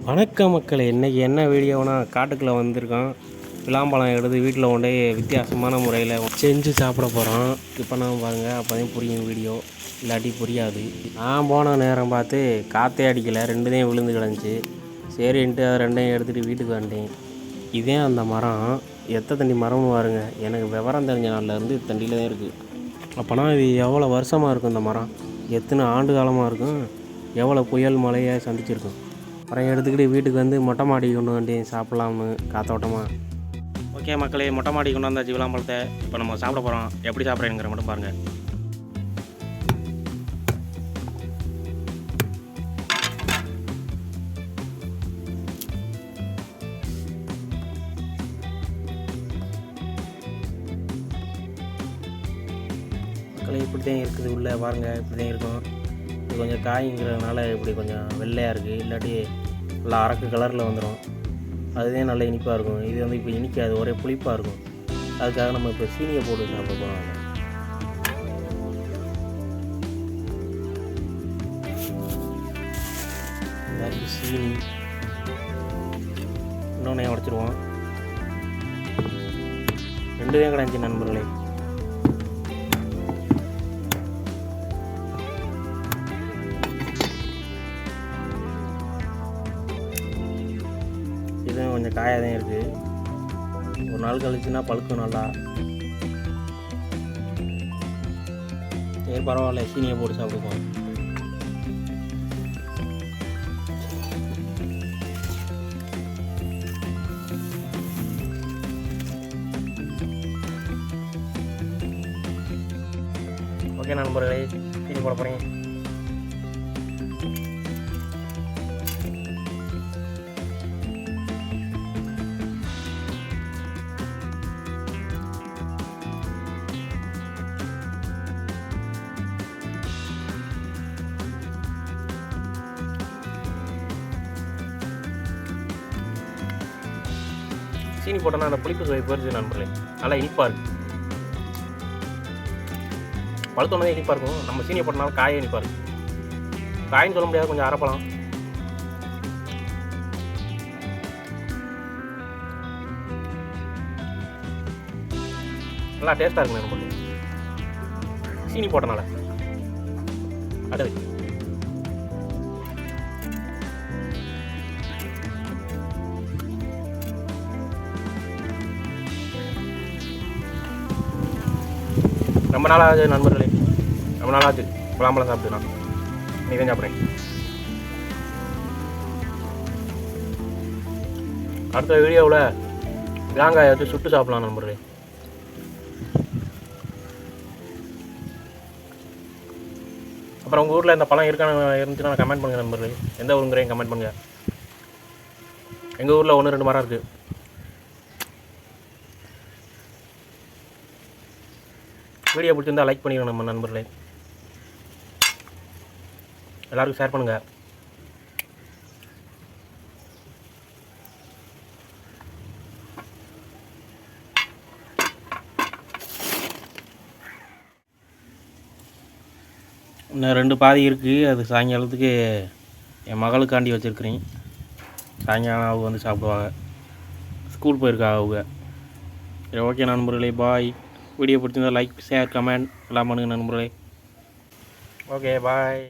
வணக்கம் மக்களே, இன்றைக்கி என்ன வீடியோனா காட்டுக்குள்ளே வந்திருக்கோம். விளாம்பழம் எடுத்து வீட்டில் கொண்டே வித்தியாசமான முறையில் செஞ்சு சாப்பிட போகிறோம். இப்போ நான் பாருங்கள், அப்போ தான் புரியும் வீடியோ, இல்லாட்டி புரியாது. நான் போன நேரம் பார்த்து காற்றே அடிக்கலை, ரெண்டுதையும் விழுந்து கிடந்துச்சு. சரின்ட்டு அதை ரெண்டையும் எடுத்துகிட்டு வீட்டுக்கு வந்துட்டேன். இதே அந்த மரம் எத்த தண்டி மரம்னு பாருங்க, எனக்கு விவரம் தெரிஞ்ச நாள்லேருந்து தண்டியில் தான் இருக்குது. அப்போனா இது எவ்வளோ வருஷமாக இருக்கும் இந்த மரம், எத்தனை ஆண்டு காலமாக இருக்கும், எவ்வளோ புயல் மழையை சந்திச்சிருக்கும். அப்புறம் எடுத்துக்கிட்டு வீட்டுக்கு வந்து மொட்டை மாடி கொண்டு வந்து சாப்பிட்லாம்னு காத்தோட்டமாக. ஓகே மக்களே, மொட்டை மாடி கொண்டு வந்தாச்சு விளாம்பழத்தை. இப்போ நம்ம சாப்பிட போகிறோம். எப்படி சாப்பிட்றேங்கிற மட்டும் பாருங்கள். மக்களே இப்படி தான் இருக்குது, உள்ளே பாருங்கள், இப்படி தான் இருக்கும். இது கொஞ்சம் காய்ங்கிறதுனால இப்படி கொஞ்சம் வெள்ளையாக இருக்குது, இல்லாட்டி நல்லா அரக்கு கலரில் வந்துடும். அதுதான் நல்ல இனிப்பாக இருக்கும். இது வந்து இப்போ இனிக்காது, ஒரே புளிப்பாக இருக்கும். அதுக்காக நம்ம இப்போ சீனியை போட்டு சாப்பிட போகிறோம். சீனி இன்னொன்னே உடச்சிருவோம். ரெண்டுமே கிடந்துச்சு நண்பர்களே. இதுவும் கொஞ்சம் காயாக தான் இருக்குது. ஒரு நாள் கழிச்சுன்னா பழுக்கும் நல்லா. சரி பரவாயில்ல, சீனியை போட்டு சாப்பிடுவோம். ஓகே நண்பர்களே, சீனி போட போகிறேன். சீனி போட்டோன்னா அந்த புளிப்பு சுவை போயிடுச்சு நண்பர்களே, நல்லா இனிப்பாக இருக்குது. பழுத்தோன்னே இனிப்பாக இருக்கும். நம்ம சீனியை போட்டனால காயே இனிப்பாக இருக்குது. காயின்னு சொல்ல முடியாது, கொஞ்சம் அரைப்பழம். நல்லா டேஸ்ட்டாக இருக்குங்க நண்பர்களே, சீனி போட்டனால. அடுத்து ரொம்ப நாளாக நண்பர்களே, ரொம்ப நாளாச்சு விளாம்பழம் சாப்பிட்டு. நான் நீ தான் சாப்பிட்றேன். அடுத்த வீடியோவில் தேங்காயை வச்சு சுட்டு சாப்பிட்லாம் நண்பர்களே. அப்புறம் உங்கள் ஊரில் இந்த பழம் இருந்துச்சுன்னா கமெண்ட் பண்ணுங்கள் நண்பர்களே. எந்த ஊருங்கிறேன் கமெண்ட் பண்ணுங்கள். எங்கள் ஊரில் 1-2 மரம் இருக்குது. வீடியோ பிடிச்சிருந்தால் லைக் பண்ணிடுங்க நம்ம நண்பர்களே. எல்லாருக்கும் ஷேர் பண்ணுங்கள். இன்னும் 2 பாதி இருக்குது. அது சாயங்காலத்துக்கு என் மகளுக்காண்டி வச்சுருக்கிறேன். சாயங்காலம் அவங்க வந்து சாப்பிடுவாங்க, ஸ்கூல் போயிருக்கா அவங்க. சரி ஓகே நண்பர்களே, பாய். வீடியோ பிடிச்சிருந்தா லைக், ஷேர், கமெண்ட் எல்லாம் பண்ணுங்கள் நண்பர்களே. Okay bye.